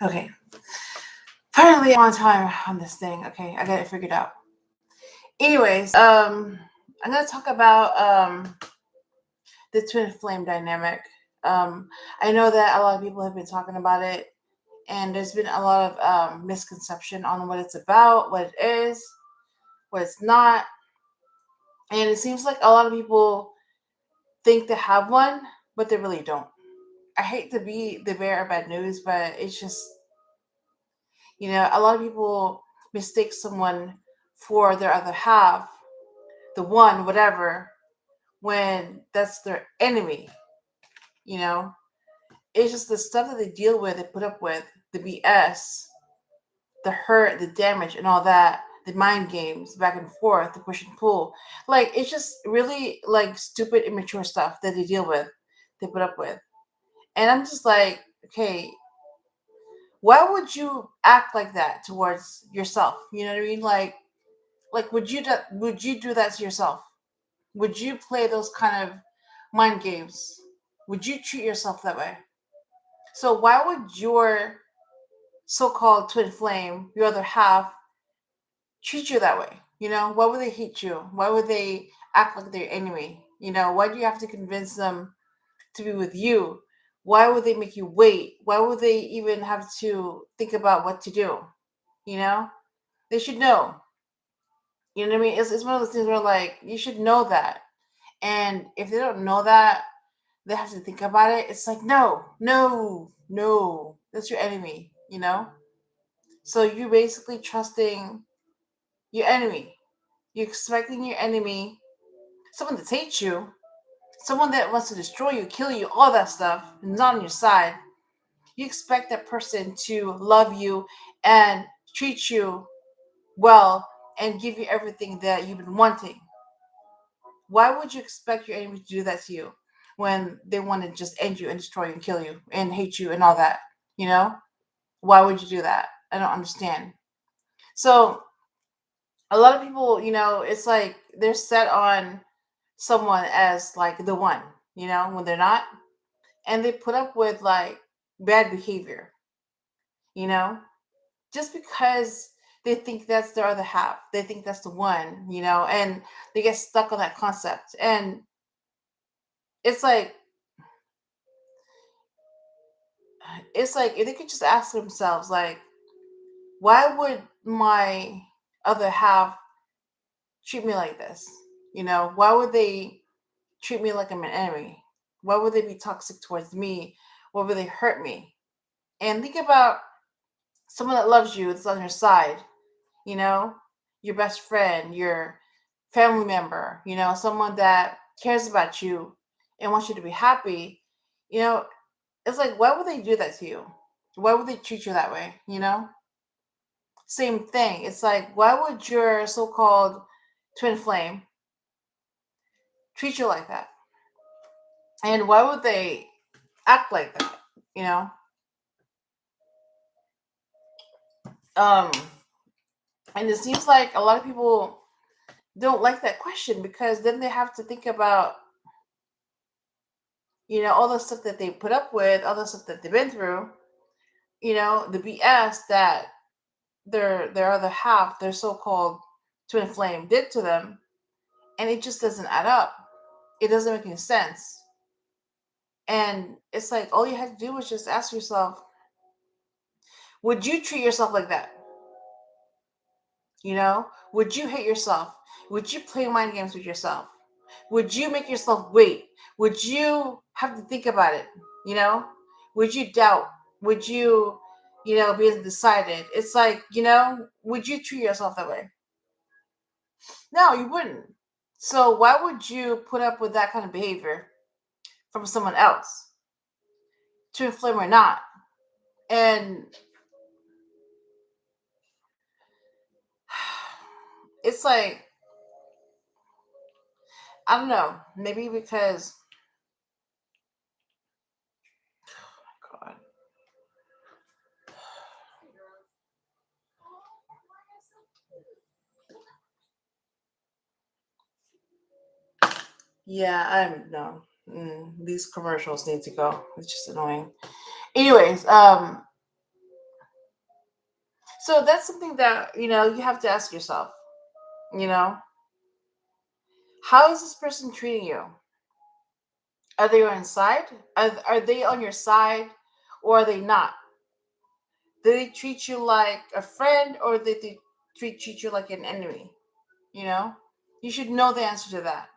Okay. Finally, I'm on time on this thing. Okay, I got it figured out. Anyways, I'm gonna talk about the twin flame dynamic. Um, I know that a lot of people have been talking about it, and there's been a lot of misconception on what it's about, what it is, what it's not, and it seems like a lot of people think they have one, but they really don't. I hate to be the bearer of bad news, but it's just, a lot of people mistake someone for their other half, the one, whatever, when that's their enemy, you know? It's just the stuff that they deal with, they put up with, the BS, the hurt, the damage, and all that, the mind games, back and forth, the push and pull. Like, it's just really, like, stupid, immature stuff that they deal with, they put up with. And I'm just like, okay, why would you act like that towards yourself? You know what I mean? Like would you do that to yourself? Would you play those kind of mind games? Would you treat yourself that way? So why would your so-called twin flame, your other half, treat you that way? Why would they hate you? Why would they act like they're enemy? Why do you have to convince them to be with you? Why would they make you wait? Why would they even have to think about what to do? You know? They should know. You know what I mean? It's one of those things where, like, you should know that. And if they don't know that, they have to think about it. It's like, no, no, no. That's your enemy, you know? So you're basically trusting your enemy. You're expecting your enemy, someone that hates you, someone that wants to destroy you, kill you, all that stuff, not on your side. You expect that person to love you and treat you well and give you everything that you've been wanting. Why would you expect your enemy to do that to you when they want to just end you and destroy you and kill you and hate you and all that? You know? Why would you do that? I don't understand. So, a lot of people, it's like they're set on someone as like the one, when they're not. And they put up with like bad behavior, you know? Just because they think that's their other half. They think that's the one, and they get stuck on that concept. And it's like if they could just ask themselves, like, why would my other half treat me like this? Why would they treat me like I'm an enemy? Why would they be toxic towards me? Why would they hurt me? And think about someone that loves you, that's on your side, you know, your best friend, your family member, someone that cares about you and wants you to be happy. You know, it's like, why would they do that to you? Why would they treat you that way? Same thing. It's like, why would your so-called twin flame treat you like that? And why would they act like that? You know? Um, and it seems like a lot of people don't like that question because then they have to think about, all the stuff that they put up with, all the stuff that they've been through, the BS that their other half, their so-called twin flame did to them, and it just doesn't add up. It doesn't make any sense. And it's like all you have to do is just ask yourself, would you treat yourself like that? Would you hate yourself? Would you play mind games with yourself? Would you make yourself wait? Would you have to think about it? You know? Would you doubt? Would you, be undecided? It's like, would you treat yourself that way? No, you wouldn't. So why would you put up with that kind of behavior from someone else, to inflame or not? And it's like, I don't know, maybe because, God, yeah, I don't know. These commercials need to go. It's just annoying. Anyways, So that's something that, you have to ask yourself, you know, how is this person treating you? Are they on your side? Are they on your side, or are they not? Do they treat you like a friend, or do they treat you like an enemy? You know, you should know the answer to that.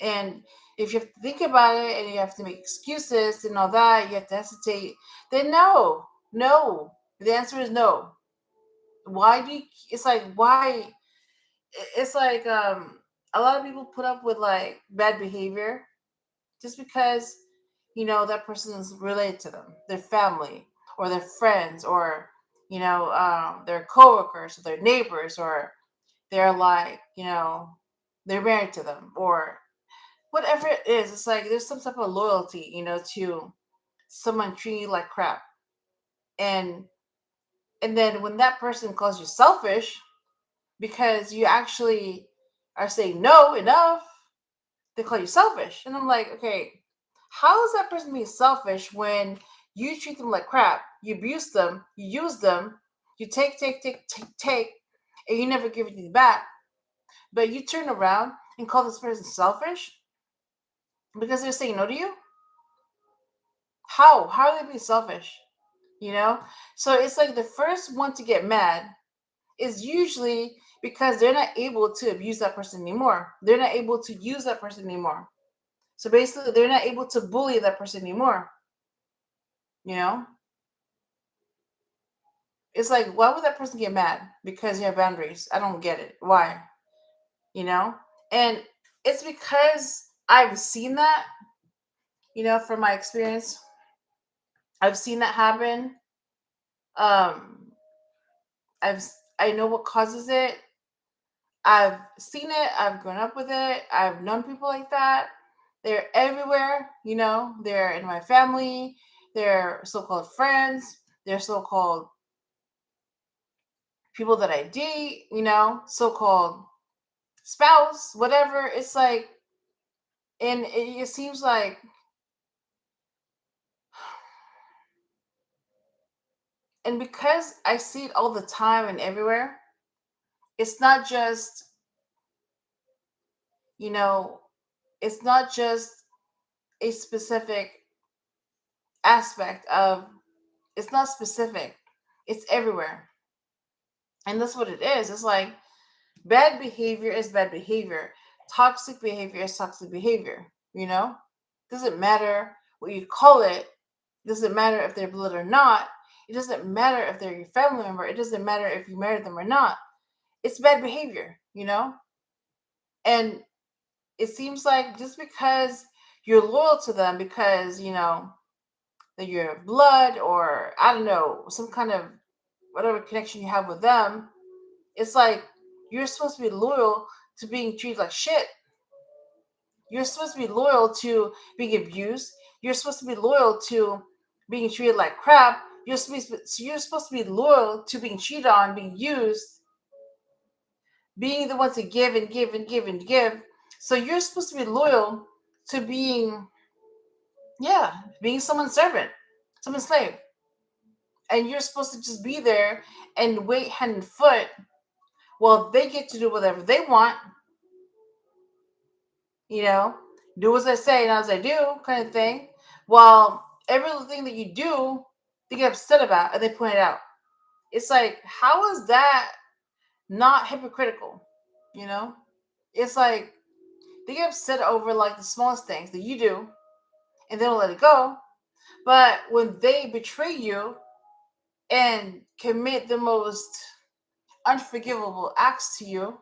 And if you have to think about it and you have to make excuses and all that, you have to hesitate, then no, no. The answer is no. Why do you, it's like, why? It's like, a lot of people put up with like bad behavior just because, that person is related to them, their family, or their friends, or, their coworkers, or their neighbors, or they're like, they're married to them, or whatever it is. It's like there's some type of loyalty, to someone treating you like crap. And then when that person calls you selfish because you actually are saying no enough, they call you selfish. And I'm like, okay, how is that person being selfish when you treat them like crap, you abuse them, you use them, you take, and you never give anything back, but you turn around and call this person selfish because they're saying no to you? How are they being selfish? So it's like the first one to get mad is usually because they're not able to abuse that person anymore, they're not able to use that person anymore. So basically they're not able to bully that person anymore. you know it's like, why would that person get mad because you have boundaries? I don't get it. Why? you know and it's because I've seen that, from my experience. I've seen that happen. um I've I know what causes it. I've seen it. I've grown up with it. I've known people like that. They're everywhere. They're in my family. They're so-called friends. They're so-called people that I date. So-called spouse, whatever. It's like, and it seems like, and because I see it all the time and everywhere, it's not just, you know, it's not just a specific aspect of, it's not specific, it's everywhere. And that's what it is. It's like bad behavior is bad behavior, toxic behavior is toxic behavior. Doesn't matter what you call it. Doesn't matter if they're blood or not. It doesn't matter if they're your family member. It doesn't matter if you married them or not. It's bad behavior. And it seems like just because you're loyal to them, because that you're blood, or I don't know, some kind of whatever connection you have with them, it's like you're supposed to be loyal to being treated like shit. You're supposed to be loyal to being abused. You're supposed to be loyal to being treated like crap. You're supposed to be loyal to being cheated on, being used, being the one to give and give and give and give. So you're supposed to be loyal to being, yeah, being someone's servant, someone's slave. And you're supposed to just be there and wait hand and foot while they get to do whatever they want, you know, do as I say, not as I do, kind of thing. While every little thing that you do, they get upset about and they point it out. It's like, how is that not hypocritical? You know? It's like they get upset over like the smallest things that you do and they don't let it go. But when they betray you and commit the most unforgivable acts to you,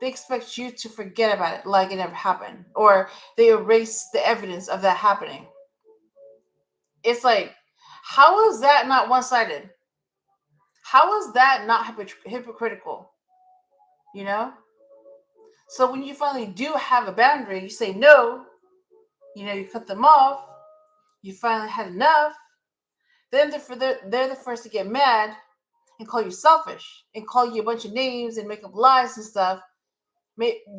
they expect you to forget about it like it never happened, or they erase the evidence of that happening. It's like, how is that not one-sided? How is that not hypocritical? You know? So when you finally do have a boundary, you say no, you cut them off, you finally had enough, then they're the first to get mad and call you selfish and call you a bunch of names and make up lies and stuff,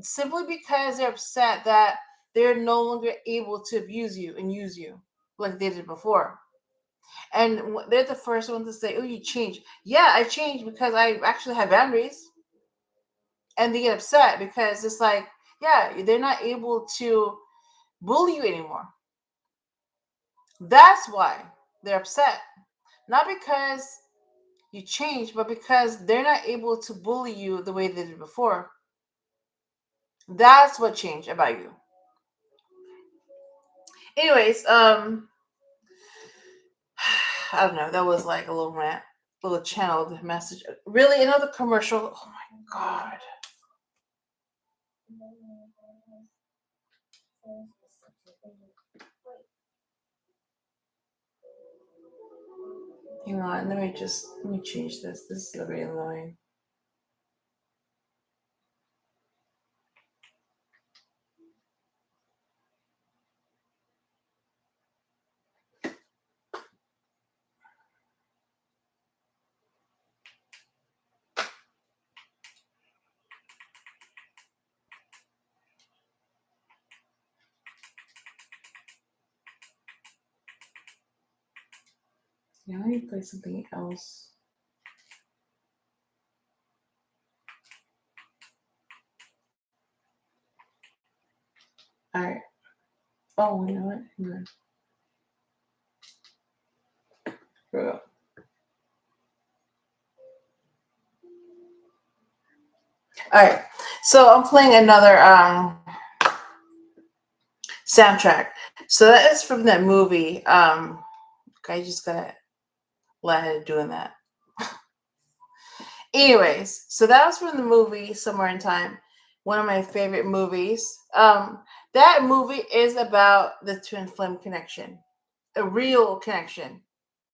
simply because they're upset that they're no longer able to abuse you and use you like they did before. And they're the first one to say, "Oh, you changed." Yeah, I changed because I actually have boundaries, and they get upset because it's like, yeah, they're not able to bully you anymore. That's why they're upset, not because you changed, but because they're not able to bully you the way they did before. That's what changed about you. Anyways, I don't know. That was like a little rant, a little channeled message. Really, another commercial. Oh my god. Hang on, let me change this. This is very annoying. Yeah, let me play something else. Alright. Oh, you know what? Hang on. Here we go. Alright. So I'm playing another soundtrack. So that is from that movie. I just gotta let her doing that. Anyways, so that was from the movie Somewhere in Time, one of my favorite movies. That movie is about the twin flame connection, a real connection,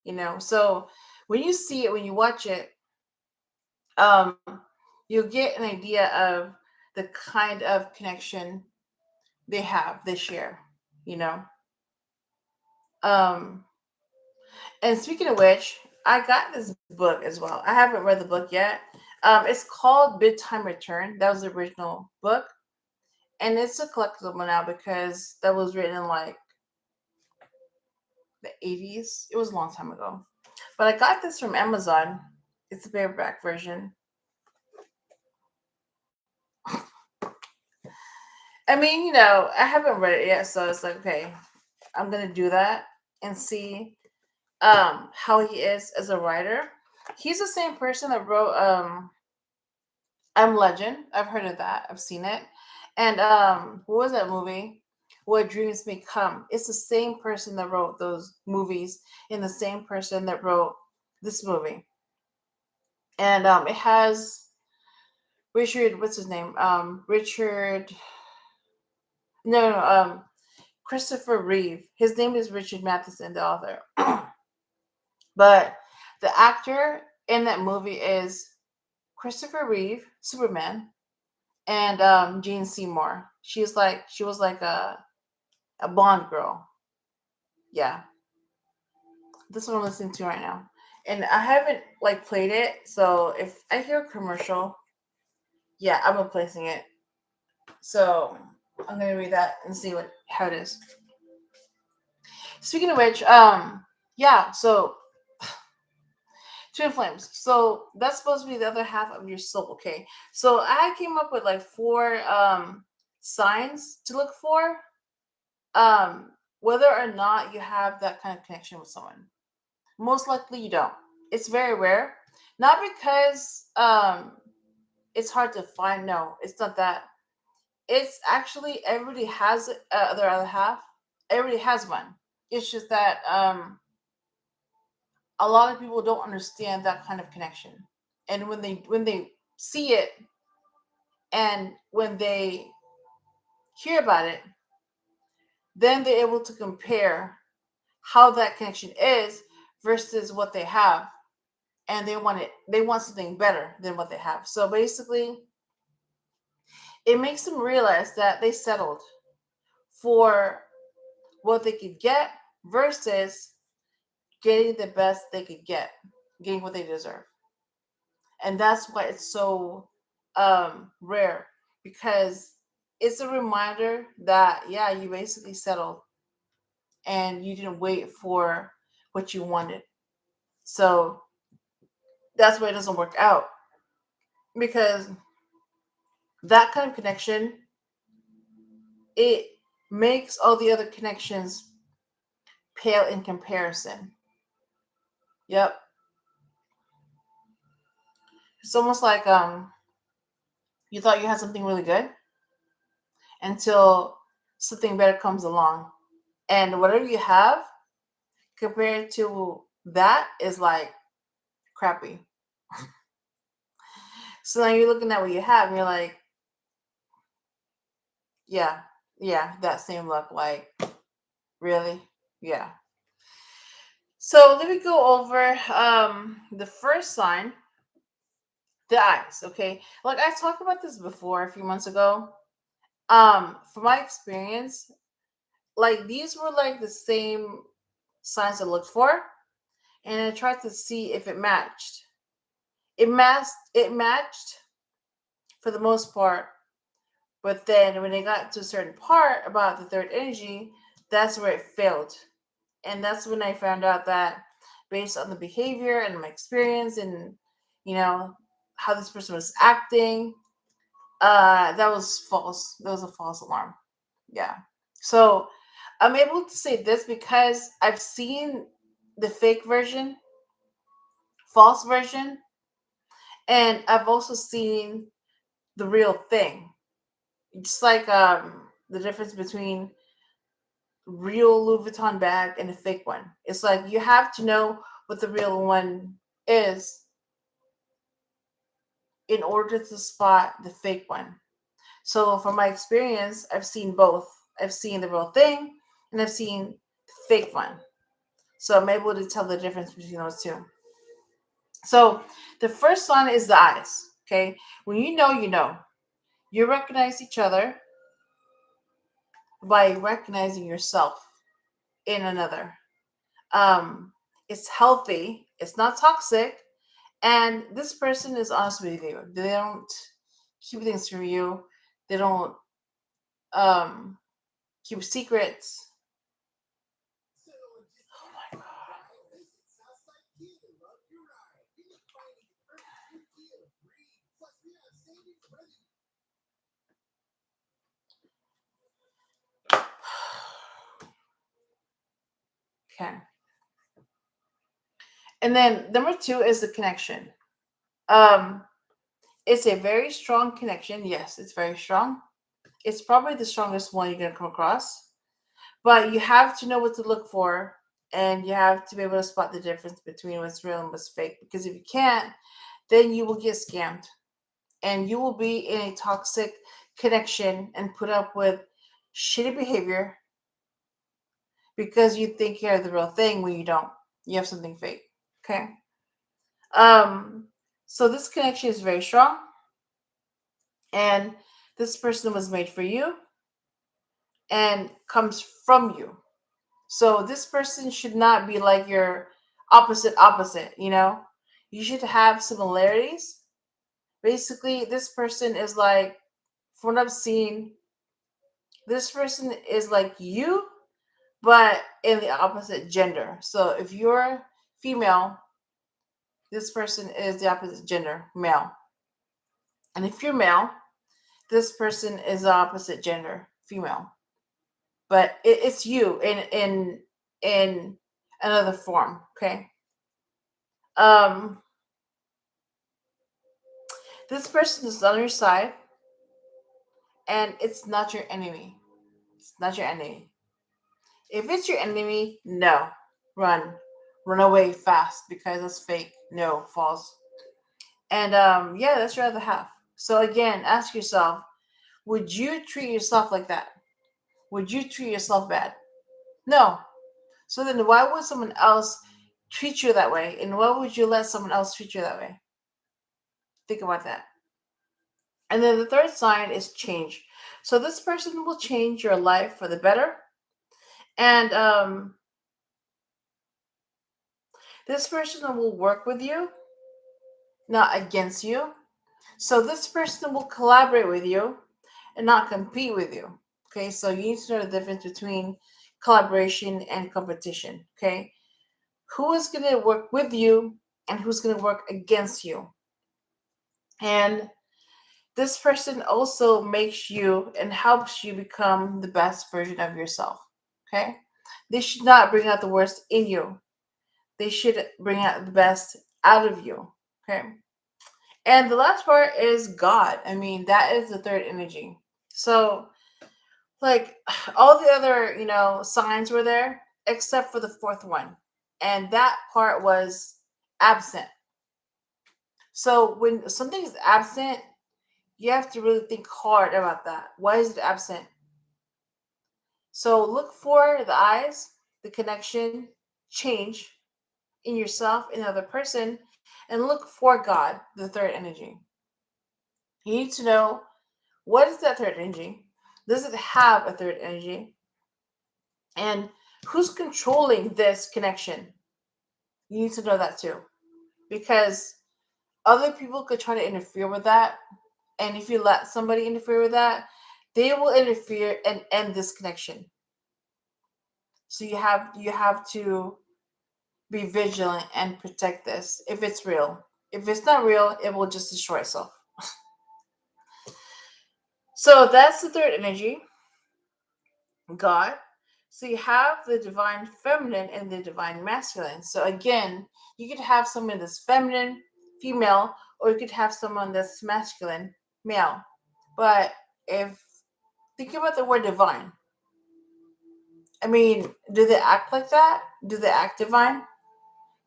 you know. So when you see it, when you watch it, um, you'll get an idea of the kind of connection they share, you know. Um, and speaking of which, I got this book as well. I haven't read the book yet. It's called Bid Time Return. That was the original book. And it's a collectible now because that was written in like the 80s. It was a long time ago. But I got this from Amazon. It's a paperback version. I mean, you know, I haven't read it yet, so it's like, okay, I'm gonna do that and see how he is as a writer. He's the same person that wrote I'm Legend. I've heard of that. I've seen it. And what was that movie? What Dreams May Come. It's the same person that wrote those movies and the same person that wrote this movie. And it has Richard, what's his name? Richard, no, Christopher Reeve. His name is Richard Matheson, the author. But the actor in that movie is Christopher Reeve, Superman, and Jean Seymour. She was like a Bond girl. Yeah, this one I'm listening to right now, and I haven't like played it. So if I hear a commercial, yeah, I'm replacing it. So I'm gonna read that and see what how it is. Speaking of which, yeah. So twin flames. So that's supposed to be the other half of your soul. Okay. So I came up with like four signs to look for whether or not you have that kind of connection with someone. Most likely you don't. It's very rare. Not because it's hard to find. No, it's not that. It's actually everybody has their other half. Everybody has one. It's just that a lot of people don't understand that kind of connection. And when they see it and when they hear about it, then they're able to compare how that connection is versus what they have, and they want something better than what they have. So basically it makes them realize that they settled for what they could get versus getting the best they could get, getting what they deserve. And that's why it's so rare, because it's a reminder that yeah, you basically settled and you didn't wait for what you wanted. So that's why it doesn't work out, because that kind of connection, it makes all the other connections pale in comparison. Yep. It's almost like you thought you had something really good until something better comes along. And whatever you have compared to that is like crappy. So now you're looking at what you have and you're like, yeah, yeah, that same look. Like, really? Yeah. So let me go over the first sign, the eyes. Okay. Like I talked about this before a few months ago. From my experience, like these were like the same signs I looked for, and I tried to see if it matched. It matched for the most part, but then when they got to a certain part about the third energy, that's where it failed. And that's when I found out that based on the behavior and my experience and you know how this person was acting, that was false. That was a false alarm. Yeah. So I'm able to say this because I've seen the fake version, false version, and I've also seen the real thing. It's like the difference between real Louis Vuitton bag and a fake one. It's like you have to know what the real one is in order to spot the fake one. So from my experience, I've seen both. I've seen the real thing and I've seen the fake one. So I'm able to tell the difference between those two. So the first one is the eyes. Okay. When you know, you know. You recognize each other by recognizing yourself in another. Um, it's healthy, it's not toxic, and this person is honest with you. They don't keep things from you. They don't um, keep secrets. Oh my god. Okay. And then number two is the connection. Um, it's a very strong connection. Yes, it's very strong. It's probably the strongest one you're gonna come across. But you have to know what to look for, and you have to be able to spot the difference between what's real and what's fake. Because if you can't, then you will get scammed, and you will be in a toxic connection and put up with shitty behavior because you think you have the real thing when you don't. You have something fake. Okay. Um. So this connection is very strong, and this person was made for you and comes from you. So this person should not be like your opposite, you know? You should have similarities. Basically, this person is like, from what I've seen, this person is like you, but in the opposite gender. So if you're female, this person is the opposite gender, male. And if you're male, this person is the opposite gender, female. But it's you in another form, okay? Um This person is on your side, and it's not your enemy. It's not your enemy. If it's your enemy, no. Run. Run away fast because it's fake. No, false. And yeah, that's your other half. So again, ask yourself, would you treat yourself like that? Would you treat yourself bad? No. So then why would someone else treat you that way? And why would you let someone else treat you that way? Think about that. And then the third sign is change. So this person will change your life for the better. And this person will work with you, not against you. So this person will collaborate with you and not compete with you. Okay, so you need to know the difference between collaboration and competition. Okay, who is going to work with you and who's going to work against you. And this person also makes you and helps you become the best version of yourself. Okay? They should not bring out the worst in you. They should bring out the best out of you. Okay? And the last part is God. I mean, that is the third energy. So, like, all the other, signs were there except for the fourth one. And that part was absent. So, when something is absent, you have to really think hard about that. Why is it absent? So, look for the eyes, the connection, change in yourself, in another person, and look for God, the third energy. You need to know, what is that third energy? Does it have a third energy? And who's controlling this connection? You need to know that too. Because other people could try to interfere with that. And if you let somebody interfere with that, they will interfere and end this connection. So you have to be vigilant and protect this if it's real. If it's not real, it will just destroy itself. So that's the third energy, God. So you have the divine feminine and the divine masculine. So again, you could have someone that's feminine, female, or you could have someone that's masculine, male. But if think about the word divine. I mean, do they act like that? Do they act divine?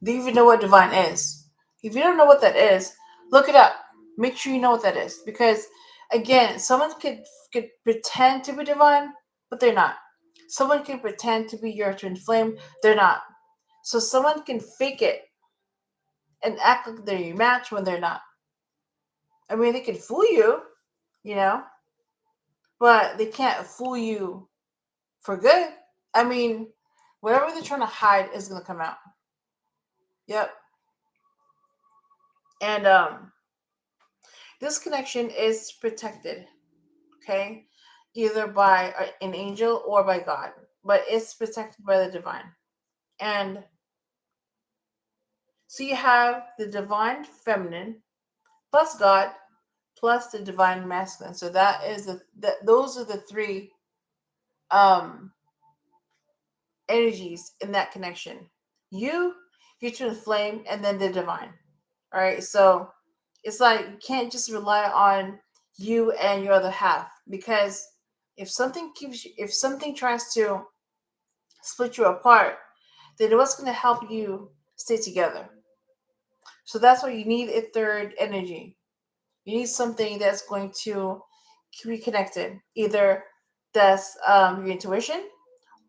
Do you even know what divine is? If you don't know what that is, look it up. Make sure you know what that is. Because again, someone could pretend to be divine, but they're not. Someone can pretend to be your twin flame, they're not. So someone can fake it and act like they're your match when they're not. I mean, they can fool you, you know, but they can't fool you for good. I mean, whatever they're trying to hide is going to come out. Yep. And this connection is protected, okay, either by an angel or by God, but it's protected by the divine. And so you have the divine feminine plus God plus the divine masculine. So that is those are the three um energies in that connection. You twin flame, and then the divine. All right. So it's like you can't just rely on you and your other half, because if something tries to split you apart, then what's going to help you stay together? So that's why you need a third energy. You need something that's going to keep you connected. Either that's your intuition,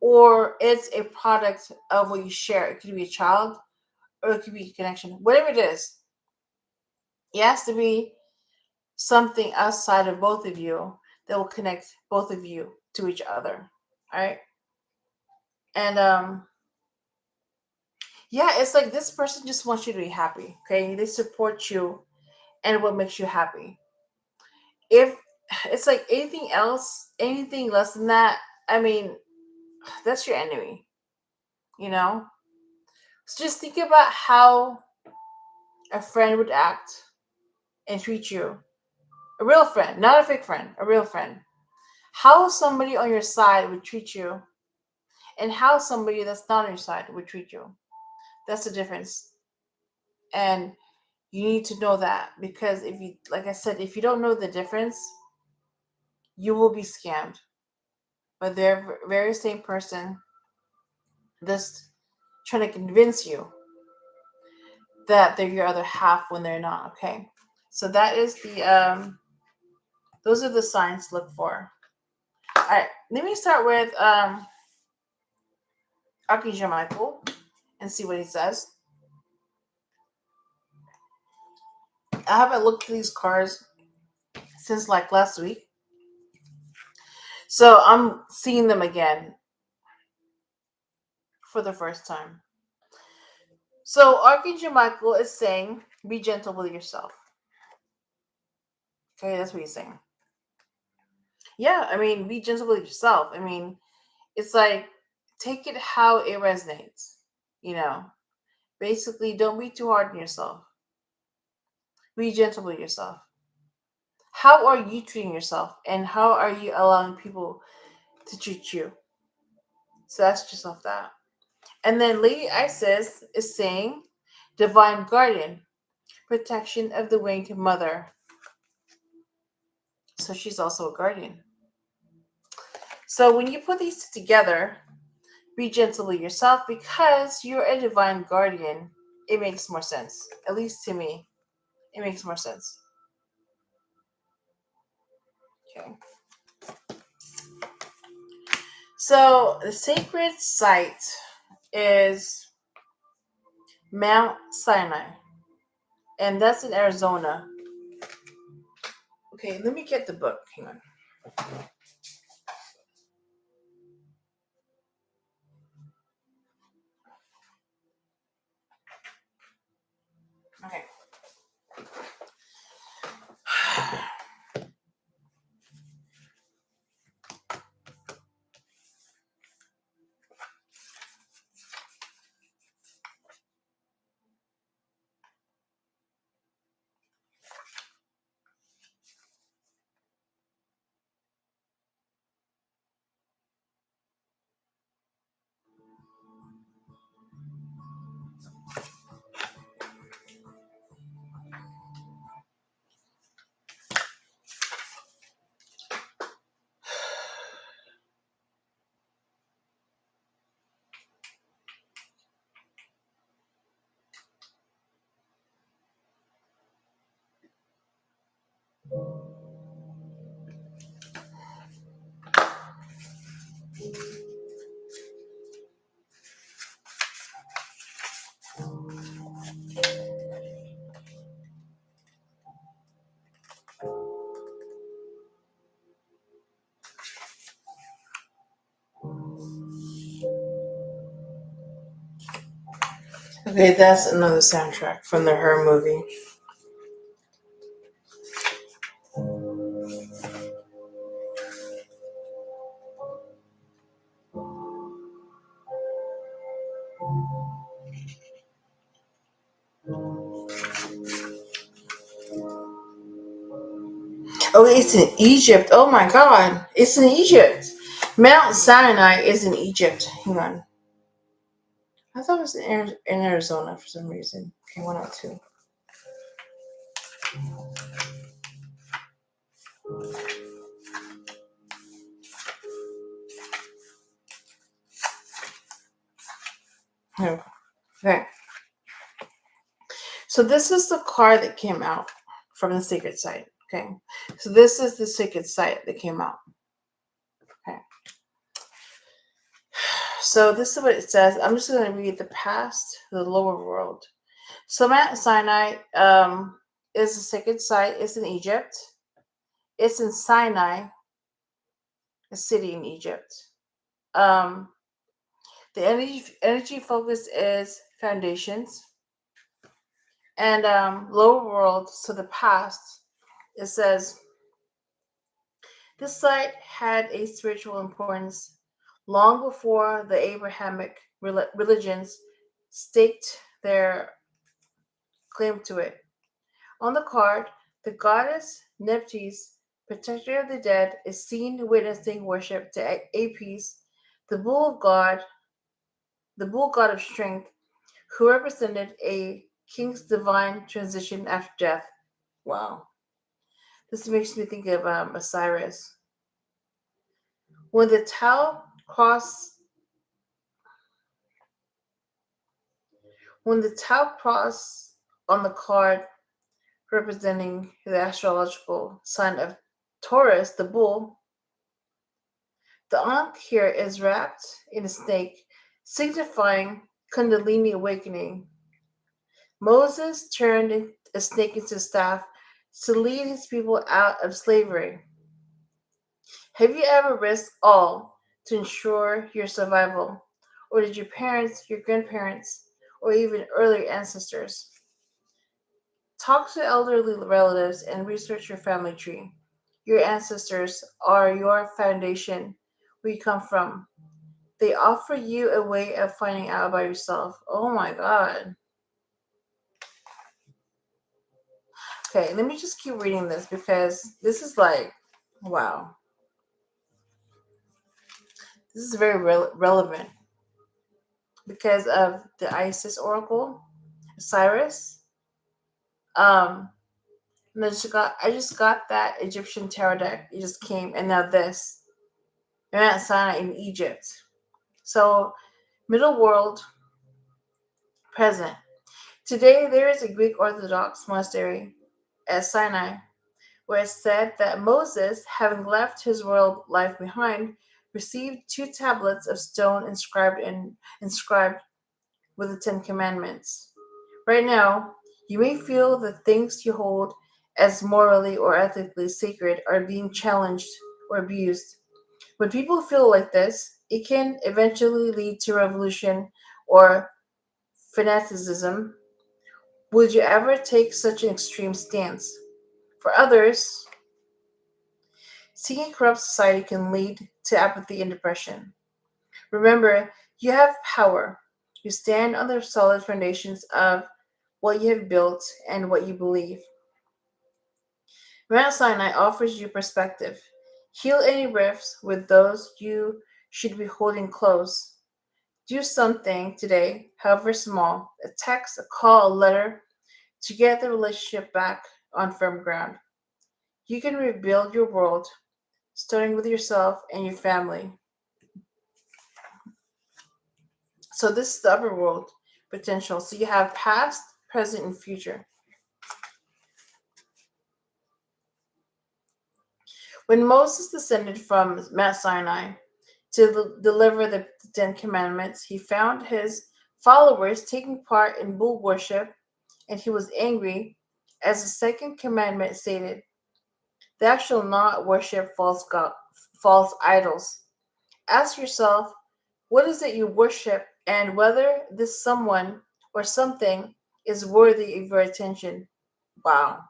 or it's a product of what you share. It could be a child, or it could be a connection. Whatever it is, it has to be something outside of both of you that will connect both of you to each other. All right. And yeah, it's like this person just wants you to be happy. Okay. They support you and what makes you happy. If it's like anything else, anything less than that, I mean, that's your enemy, you know? So just think about how a friend would act and treat you. A real friend, not a fake friend, a real friend. How somebody on your side would treat you, and how somebody that's not on your side would treat you. That's the difference. And you need to know that, because if you, like I said, if you don't know the difference, you will be scammed by their very same person just trying to convince you that they're your other half when they're not. Okay. So that is the those are the signs to look for. All right, let me start with Archangel Michael and see what he says. I haven't looked at these cards since like last week, so I'm seeing them again for the first time. So Archangel Michael is saying, be gentle with yourself. Okay, that's what he's saying. Yeah, I mean, be gentle with yourself. I mean, it's like, take it how it resonates, you know. Basically, don't be too hard on yourself. Be gentle with yourself. How are you treating yourself? And how are you allowing people to treat you? So ask yourself that. And then Lady Isis is saying, Divine Guardian, protection of the winged mother. So she's also a guardian. So when you put these together, be gentle with yourself because you're a divine guardian. It makes more sense. At least to me, it makes more sense. Okay. So the sacred site is Mount Sinai, and that's in Arizona. Okay, let me get the book. Hang on. Okay. Okay, that's another soundtrack from the Her movie. Oh, it's in Egypt. Oh my God, it's in Egypt. Mount Sinai is in Egypt. Hang on. I thought it was in Arizona for some reason. Okay, 102. Okay. So this is the card that came out from the sacred site. Okay. So this is the sacred site that came out. Okay. So this is what it says. I'm just going to read the past, the lower world. So Mount Sinai is a sacred site. It's in Egypt. It's in Sinai, a city in Egypt. Um, the energy focus is foundations and lower world. So the past, it says this site had a spiritual importance long before the Abrahamic religions staked their claim to it. On the card, the goddess Nephthys, protector of the dead, is seen witnessing worship to Apis, the bull of God, the bull god of strength, who represented a king's divine transition after death. Wow. This makes me think of Osiris. When the Tau cross when the Tau cross on the card representing the astrological sign of Taurus, the bull, the ankh here is wrapped in a snake, signifying Kundalini awakening. Moses turned a snake into a staff to lead his people out of slavery. Have you ever risked all to ensure your survival? Or did your parents, your grandparents, or even earlier ancestors? Talk to elderly relatives and research your family tree. Your ancestors are your foundation, where you come from. They offer you a way of finding out about yourself. Oh my God. Okay, let me just keep reading this because this is like, wow. This is very relevant because of the Isis Oracle, Cyrus. Um, and I just got that Egyptian tarot deck. It just came, and now this. Mount Sinai in Egypt. So, Middle World, present. Today there is a Greek Orthodox monastery at Sinai where it's said that Moses, having left his royal life behind, received 2 tablets of stone inscribed with the Ten Commandments. Right now, you may feel the things you hold as morally or ethically sacred are being challenged or abused. When people feel like this, it can eventually lead to revolution or fanaticism. Would you ever take such an extreme stance? For others, seeing a corrupt society can lead to apathy and depression. Remember, you have power. You stand on the solid foundations of what you have built and what you believe. Mount Sinai offers you perspective. Heal any rifts with those you should be holding close. Do something today, however small, a text, a call, a letter, to get the relationship back on firm ground. You can rebuild your world, starting with yourself and your family. So this is the upper world potential. So you have past, present, and future. When Moses descended from Mount Sinai to deliver the Ten Commandments, he found his followers taking part in bull worship, and he was angry, as the second commandment stated, "Thou shalt not worship false idols." Ask yourself, what is it you worship, and whether this someone or something is worthy of your attention. Wow.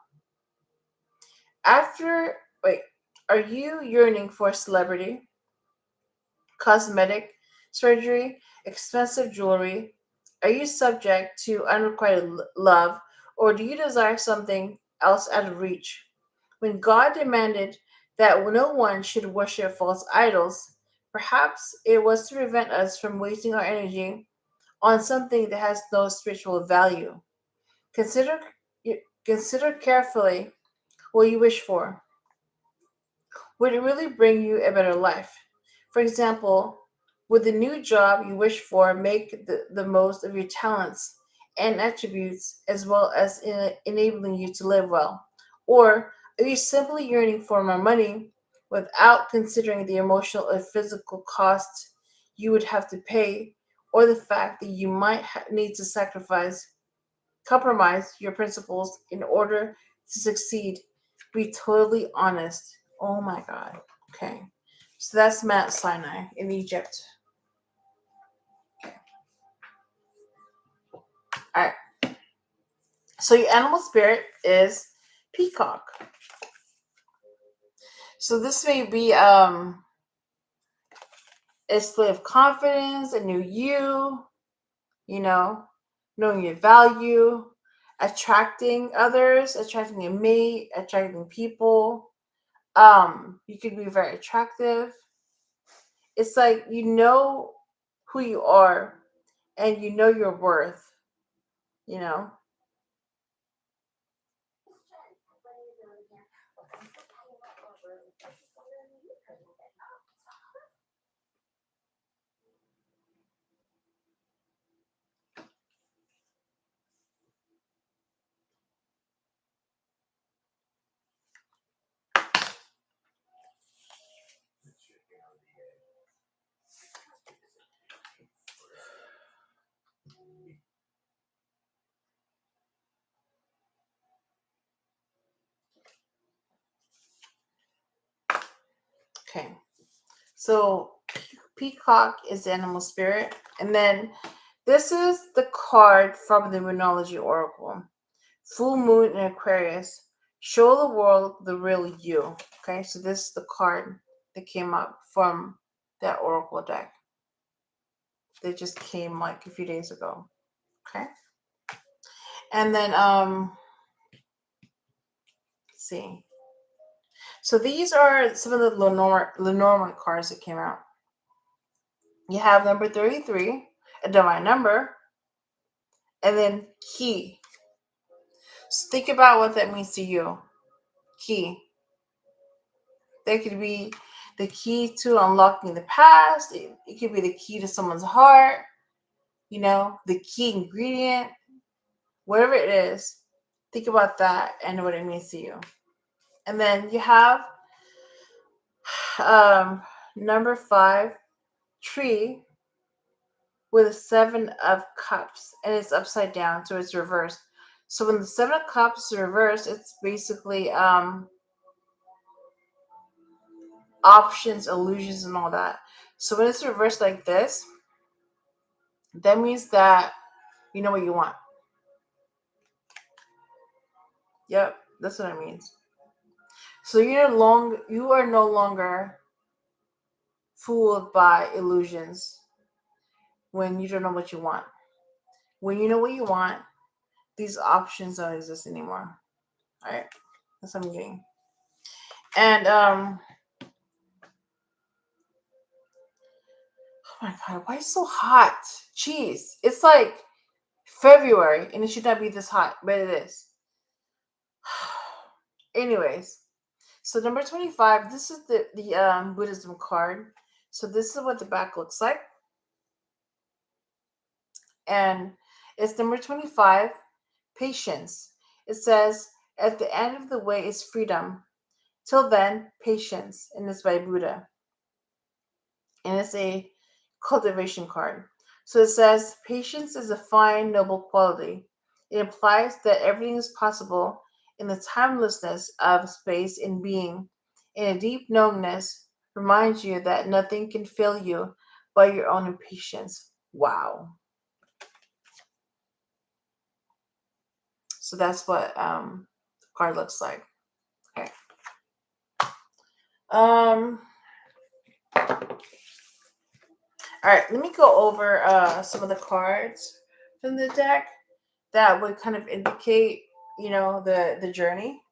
After, wait, are you yearning for celebrity, cosmetic surgery, expensive jewelry? Are you subject to unrequited love, or do you desire something else out of reach? When God demanded that no one should worship false idols, perhaps it was to prevent us from wasting our energy on something that has no spiritual value. Consider consider carefully what you wish for. Would it really bring you a better life? For example, would the new job you wish for make the most of your talents and attributes as well as enabling you to live well? Or are you simply yearning for more money without considering the emotional or physical cost you would have to pay, or the fact that you might need to compromise your principles in order to succeed? Be totally honest. Oh my God. Okay. So that's Mount Sinai in Egypt. All right. So your animal spirit is peacock. So this may be a display of confidence, a new you know, knowing your value, attracting others, attracting a mate, attracting people. You could be very attractive. It's like you know who you are and you know your worth, you know. Okay. So peacock is the animal spirit. And then this is the card from the Moonology Oracle. Full moon in Aquarius. Show the world the real you. Okay, so this is the card that came up from that Oracle deck. They just came like a few days ago. Okay. And then see. So these are some of the Lenormand cards that came out. You have number 33, a divine number, and then key. So think about what that means to you. Key. That could be the key to unlocking the past. It could be the key to someone's heart. The key ingredient. Whatever it is, think about that and what it means to you. And then you have number 5, tree, with a 7 of cups, and it's upside down, so it's reversed. So when the 7 of cups is reversed, it's basically options, illusions, and all that. So when it's reversed like this, that means that you know what you want. Yep, that's what it means. So you are no longer fooled by illusions when you don't know what you want. When you know what you want, these options don't exist anymore. All right, that's what I'm getting. And oh my god, why is it so hot? Jeez, it's like February and it should not be this hot, but it is. Anyways, so number 25, this is the Buddhism card. So this is what the back looks like. And it's number 25, patience. It says, at the end of the way is freedom. Till then, patience. And it's by Buddha. And it's a cultivation card. So it says, patience is a fine, noble quality. It implies that everything is possible in the timelessness of space and being. In a deep knowingness reminds you that nothing can fail you but your own impatience. Wow. So that's what the card looks like. Okay. All right, let me go over some of the cards from the deck that would kind of indicate, the journey.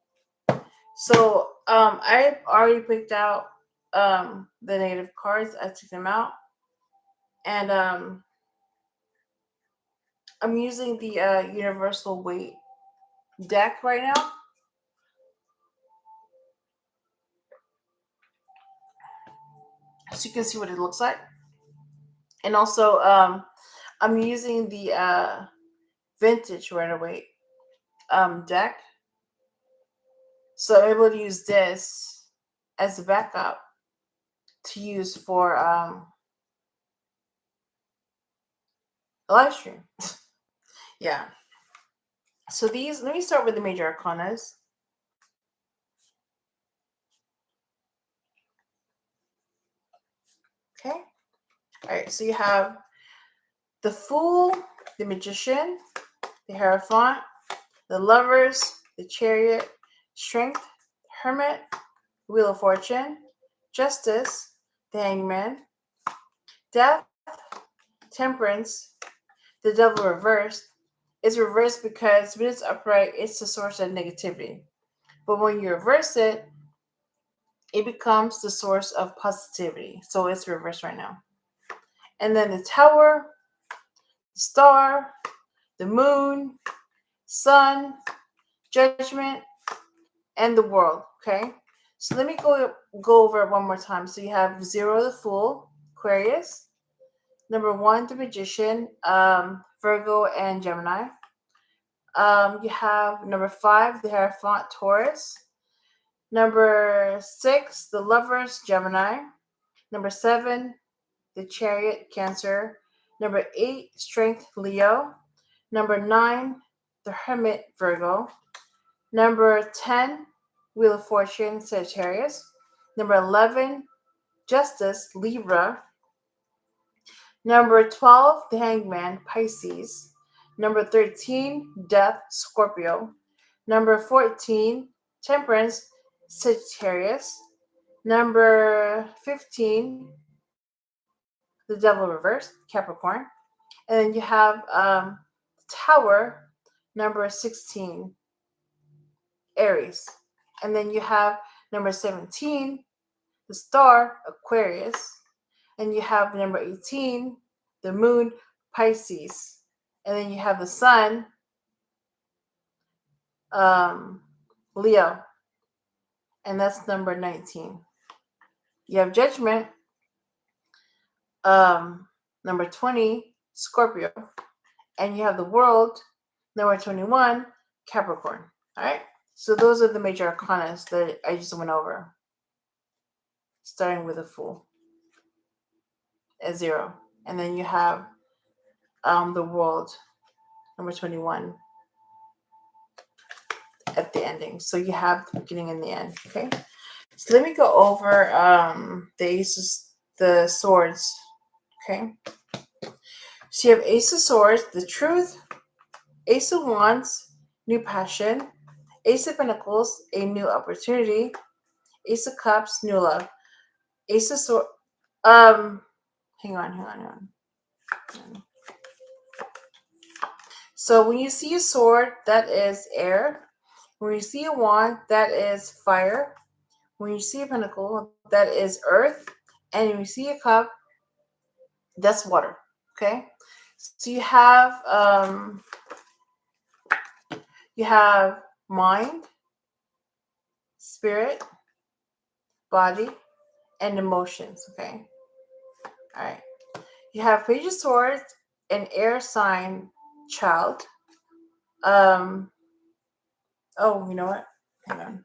So I've already picked out the negative cards. I took them out, and I'm using the Universal Weight deck right now. So you can see what it looks like. And also, I'm using the Vintage Rider-Waite deck. So I'm able to use this as a backup to use for a live stream. Yeah. So let me start with the major arcanas. Okay. All right. So you have the Fool, the Magician, the Hierophant, the Lovers, the Chariot, Strength, Hermit, Wheel of Fortune, Justice, the Hangman, Death, Temperance, the Devil reversed. It's reversed because when it's upright, it's the source of negativity. But when you reverse it, it becomes the source of positivity. So it's reversed right now. And then the Tower, the Star, the Moon, Sun, Judgment, and the World. Okay? So let me go over it one more time. So you have 0, the Fool, Aquarius. Number 1, the Magician, Virgo and Gemini. You have number 5, the Hierophant, Taurus. Number 6, the Lovers, Gemini. Number 7, the Chariot, Cancer. Number 8, Strength, Leo. Number 9, the Hermit, Virgo. Number 10, Wheel of Fortune, Sagittarius. Number 11, Justice, Libra. Number 12, the Hangman, Pisces. Number 13, Death, Scorpio. Number 14, Temperance, Sagittarius. Number 15, the Devil reversed, Capricorn. And then you have Tower, number 16, Aries. And then you have number 17, the star, Aquarius. And you have number 18, the moon, Pisces. And then you have the sun, Leo. And that's number 19. You have judgment, number 20, Scorpio. And you have the world, number 21, Capricorn. All right. So those are the major arcana that I just went over. Starting with a Fool at 0. And then you have the world, number 21, at the ending. So you have the beginning and the end. Okay. So let me go over the aces, the swords. Okay. So you have Ace of Swords, the truth, Ace of Wands, new passion, Ace of Pentacles, a new opportunity, Ace of Cups, new love, Ace of Swords. Hang on. So when you see a sword, that is air. When you see a wand, that is fire. When you see a pentacle, that is earth. And when you see a cup, that's water. Okay. So you have mind, spirit, body, and emotions. Okay. All right. You have Page of Swords, an air sign child. Oh, you know what? Hang on.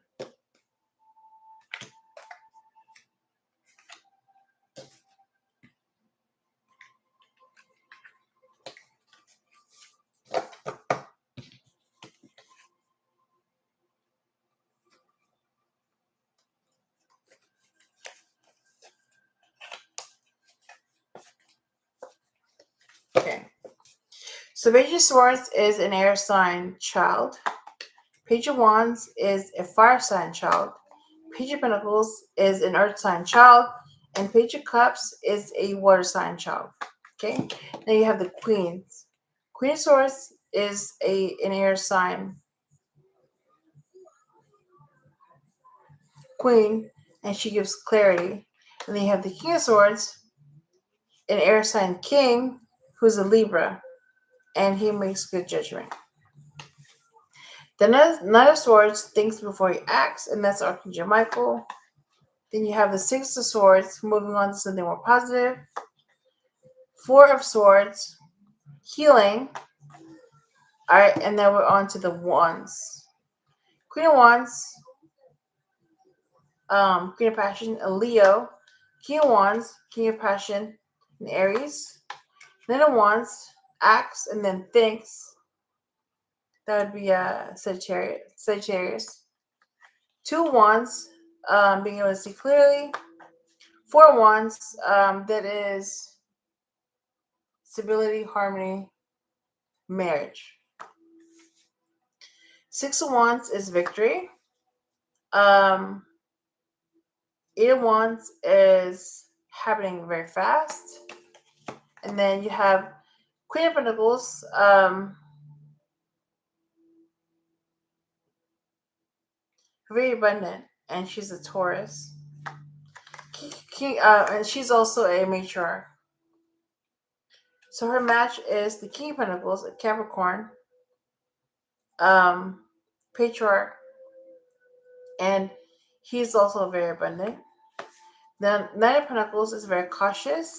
Okay. So Page of Swords is an air sign child. Page of Wands is a fire sign child. Page of Pentacles is an earth sign child. And Page of Cups is a water sign child. Okay. Now you have the Queens. Queen of Swords is an air sign queen, and she gives clarity. And then you have the King of Swords, an air sign king, who's a Libra, and he makes good judgment. The Knight of Swords thinks before he acts, and that's Archangel Michael. Then you have the Six of Swords, moving on to something more positive. Four of Swords, healing. All right, and then we're on to the Wands. Queen of Wands, Queen of Passion, a Leo. King of Wands, King of Passion, an Aries. Knight of Wands, acts and then thinks. That would be Sagittarius. Two Wands, being able to see clearly. Four Wands, that is stability, harmony, marriage. Six of Wands is victory. Eight of Wands is happening very fast. And then you have Queen of Pentacles, very abundant, and she's a Taurus. And she's also a matriarch. So her match is the King of Pentacles, a Capricorn, patriarch, and he's also very abundant. Then Knight of Pentacles is very cautious.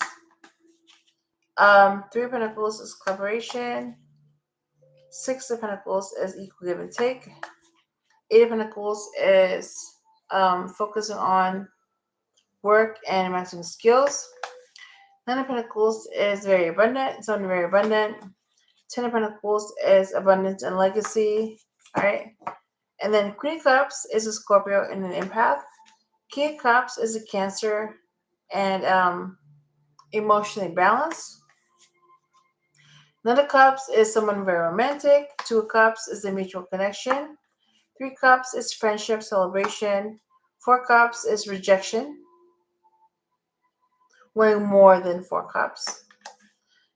Three of Pentacles is collaboration. Six of Pentacles is equal give and take. Eight of Pentacles is focusing on work and maximum skills. Nine of Pentacles is very abundant. It's only very abundant. Ten of Pentacles is abundance and legacy. All right. And then Queen of Cups is a Scorpio and an empath. King of Cups is a Cancer and emotionally balanced. Knight of Cups is someone very romantic. Two of Cups is a mutual connection. Three Cups is friendship, celebration. Four Cups is rejection. Weighing more than 4 cups.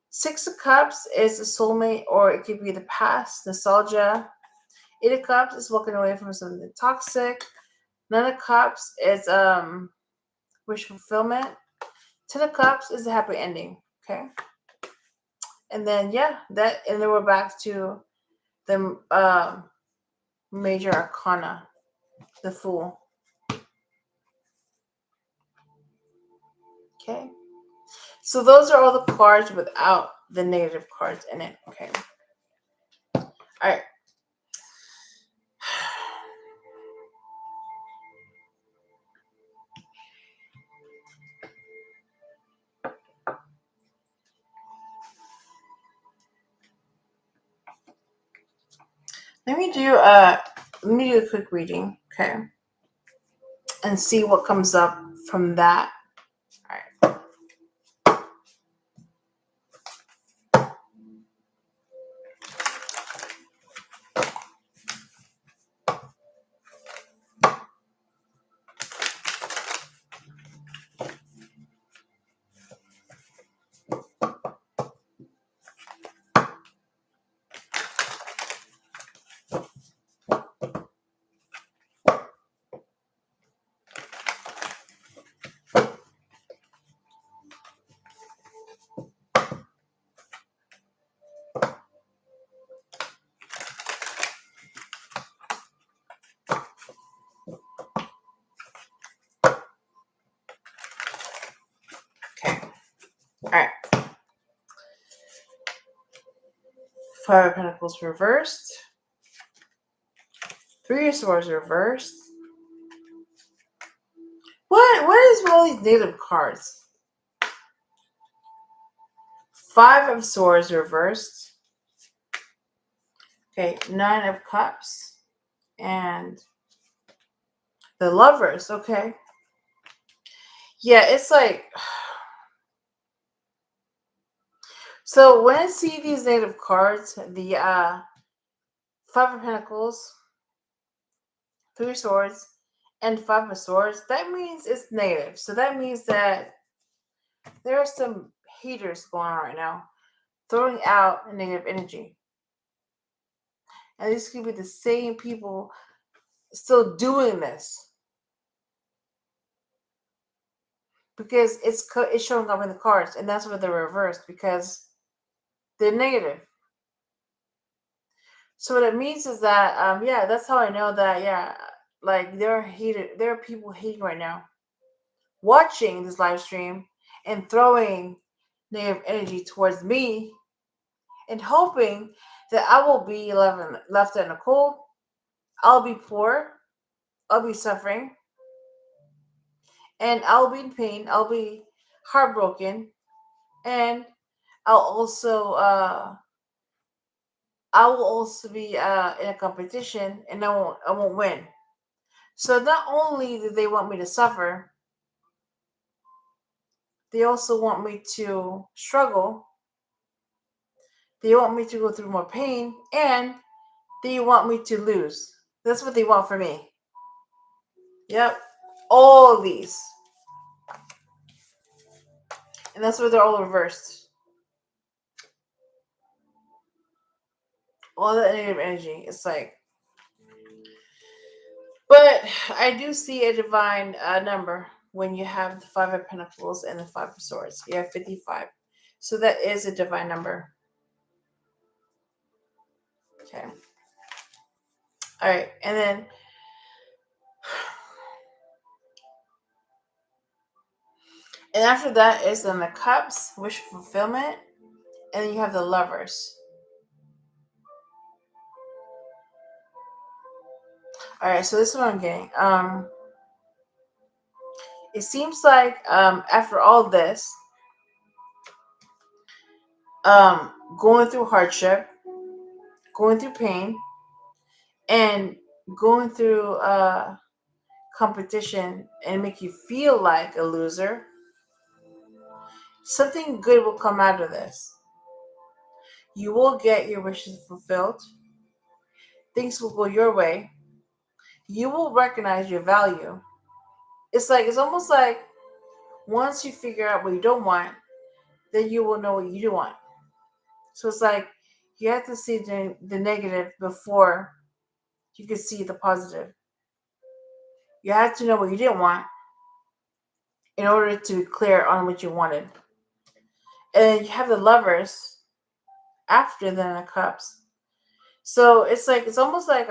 Six of Cups is a soulmate, or it could be the past, nostalgia. Eight of Cups is walking away from something toxic. Nine of Cups is wish fulfillment. Ten of Cups is a happy ending. Okay. And then and then we're back to the major arcana, the Fool. Okay. So those are all the cards without the negative cards in it. Okay. All right. Let me do a quick reading, okay, and see what comes up from that. All right. Okay. All right. Five of Pentacles reversed. Three of Swords reversed. What is with all these negative cards? Five of Swords reversed. Okay, Nine of Cups. And the Lovers, okay. Yeah, it's like... So when I see these negative cards, the Five of Pentacles, Three of Swords, and Five of Swords, that means it's negative. So that means that there are some haters going on right now, throwing out negative energy. And these could be the same people still doing this. Because it's showing up in the cards, and that's why they're reversed, because they're negative. So what it means is that, that's how I know that, like there are people hating right now, watching this live stream and throwing negative energy towards me and hoping that I will be left in the cold. I'll be poor. I'll be suffering. And I'll be in pain. I'll be heartbroken. And I will also be in a competition, and I won't win. So not only do they want me to suffer, they also want me to struggle. They want me to go through more pain, and they want me to lose. That's what they want for me. Yep. All these. And that's where they're all reversed. All that negative energy. It's like... But I do see a divine number when you have the Five of Pentacles and the Five of Swords. You have 55. So that is a divine number. Okay. All right. And then... And after that is then the Cups, wish fulfillment. And then you have the Lovers. All right. So this is what I'm getting. It seems like after all this, going through hardship, going through pain, and going through competition and make you feel like a loser, something good will come out of this. You will get your wishes fulfilled. Things will go your way. You will recognize your value. It's almost like once you figure out what you don't want, then you will know what you do want. So it's like you have to see the negative before you can see the positive. You had to know what you didn't want in order to be clear on what you wanted. And you have the Lovers after the Nine of Cups. So it's like, it's almost like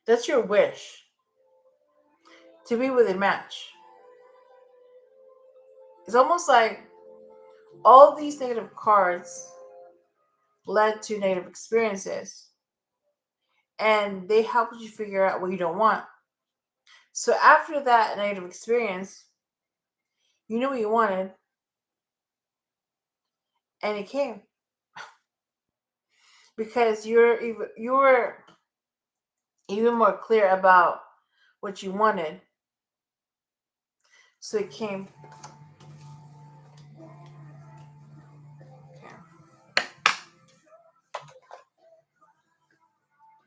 that's your wish, to be with a match. It's almost like all these negative cards led to negative experiences, and they helped you figure out what you don't want. So after that negative experience, you knew what you wanted, and it came because you were even more clear about what you wanted. So it came. Okay.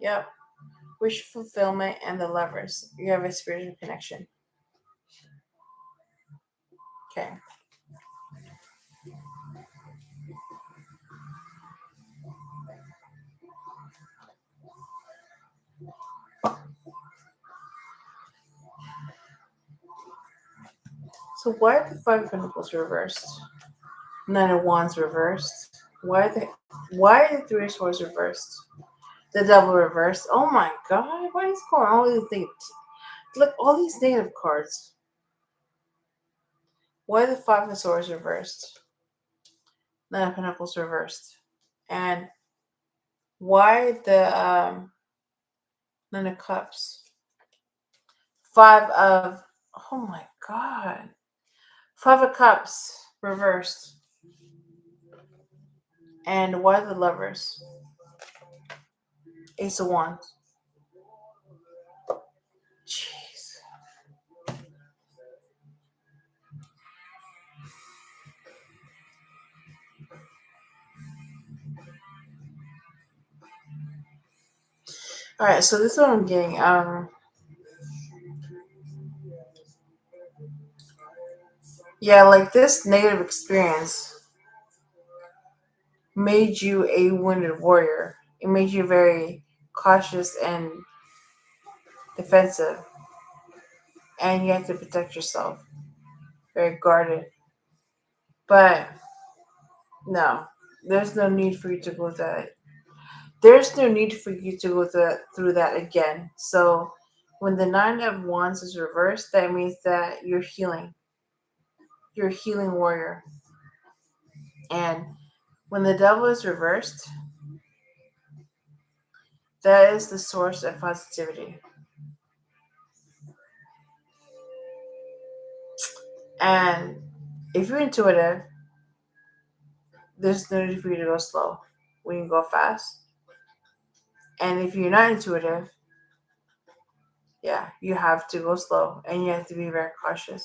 Yep. Wish fulfillment and the Lovers. You have a spiritual connection. Okay. So why are the Five of Pentacles reversed? Nine of Wands reversed. Why are the Three of Swords reversed? The Devil reversed. Oh my God! What is going on with these things? Look, all these negative cards. Why are the Five of Swords reversed? Nine of Pentacles reversed. And why the Nine of Cups? Five of, oh my God. Five of Cups reversed. And why the Lovers? Ace of Wands. Jeez. Alright, so this is what I'm getting. Yeah, like this negative experience made you a wounded warrior. It made you very cautious and defensive. And you have to protect yourself. Very guarded. But no, there's no need for you to go that. There's no need for you to go through that again. So when the Nine of Wands is reversed, that means that you're healing. You're a healing warrior. And when the Devil is reversed, that is the source of positivity. And if you're intuitive, there's no need for you to go slow when you go fast. And if you're not intuitive, yeah, you have to go slow and you have to be very cautious.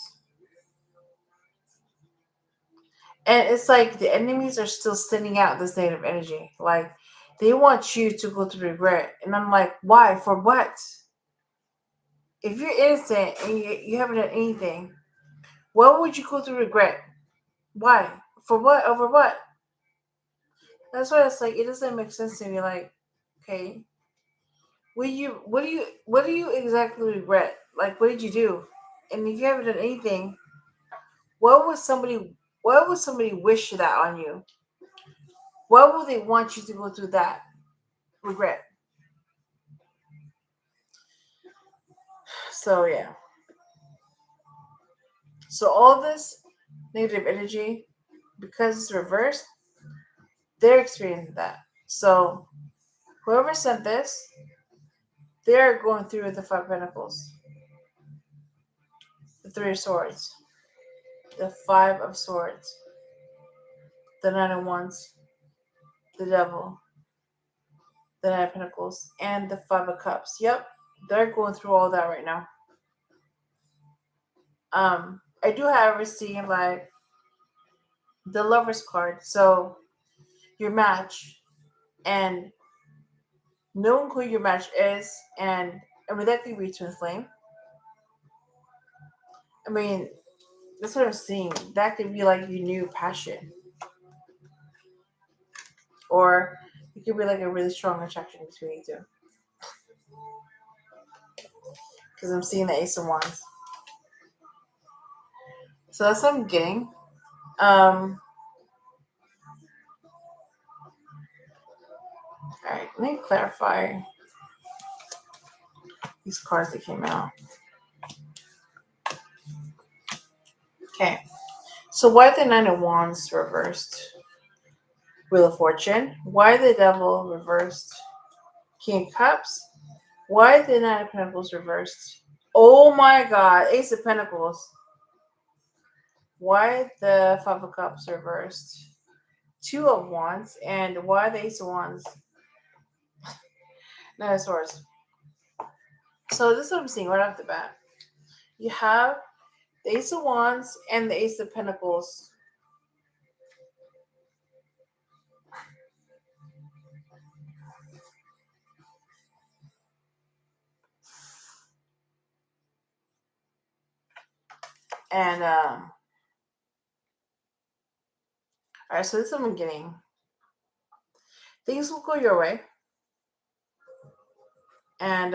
And it's like the enemies are still sending out this negative energy. Like they want you to go through regret. And I'm like, why? For what? If you're innocent and you haven't done anything, why would you go through regret? Why? For what? Over what? That's why it's like it doesn't make sense to me. Like, okay, what do you exactly regret? Like, what did you do? And if you haven't done anything, what would somebody wish that on you? Why would they want you to go through that regret? So yeah. So all this negative energy, because it's reversed, they're experiencing that. So whoever sent this, they're going through the Five of Pentacles, the Three of Swords, the Five of Swords, the Nine of Wands, the Devil, the Nine of Pentacles, and the Five of Cups. Yep, they're going through all that right now. I do, however, see like the Lovers card. So your match and knowing who your match is, and I mean that could be twin flame. I mean, that's what I'm seeing. That could be like your new passion, or It could be like a really strong attraction between you two. Because I'm seeing the Ace of Wands. So that's what I'm getting. Alright, let me clarify these cards that came out. Okay. So why the Nine of Wands reversed? Wheel of Fortune. Why the Devil reversed? King of Cups. Why the Nine of Pentacles reversed? Oh my God, Ace of Pentacles. Why the Five of Cups reversed? Two of Wands. And why the Ace of Wands? Nine of Swords. So this is what I'm seeing right off the bat. You have the Ace of Wands and the Ace of Pentacles. And all right, so this is what I'm getting. Things will go your way. And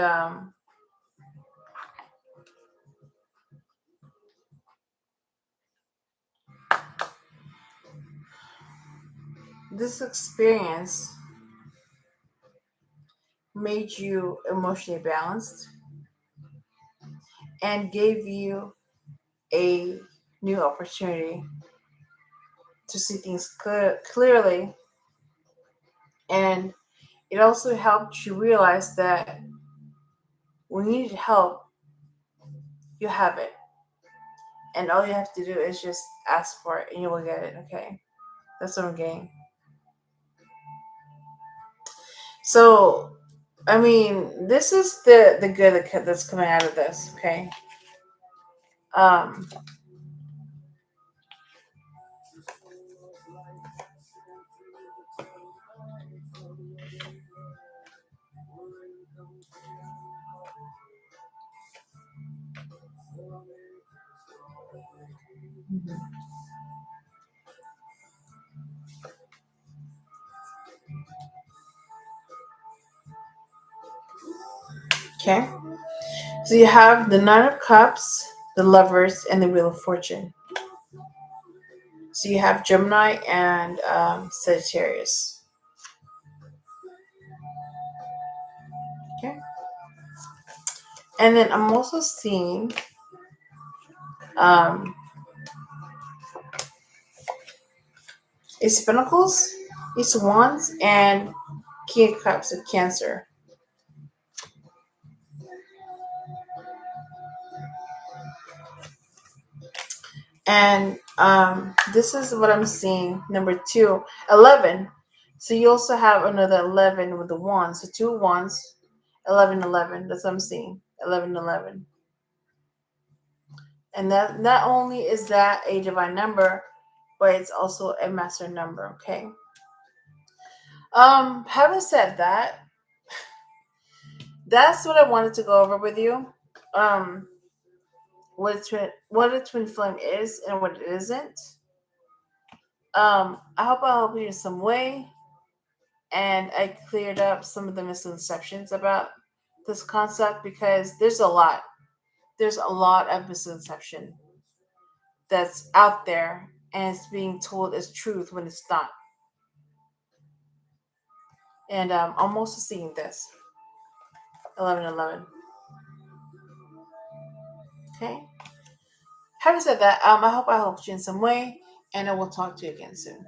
this experience made you emotionally balanced and gave you a new opportunity to see things clearly. And it also helped you realize that when you need help, you have it. And all you have to do is just ask for it and you will get it, okay? That's what I'm getting. So, I mean, this is the good that's coming out of this, okay? Okay. So you have the Nine of Cups, the Lovers, and the Wheel of Fortune. So you have Gemini and Sagittarius. Okay. And then I'm also seeing Ace of Pentacles, Ace of Wands, and King of Cups of Cancer. And this is what I'm seeing. Number 2, 11. So you also have another 11 with the wands. So 2 wands, 11, 11. That's what I'm seeing. 11, 11. And that not only is that a divine number, but it's also a master number, okay? Having said that, that's what I wanted to go over with you. What a twin flame is and what it isn't. I hope I helped you in some way, and I cleared up some of the misconceptions about this concept because there's a lot. There's a lot of misconception that's out there, and it's being told as truth when it's not. And I'm also seeing this 1111. Okay. Having said that, I hope I helped you in some way, and I will talk to you again soon.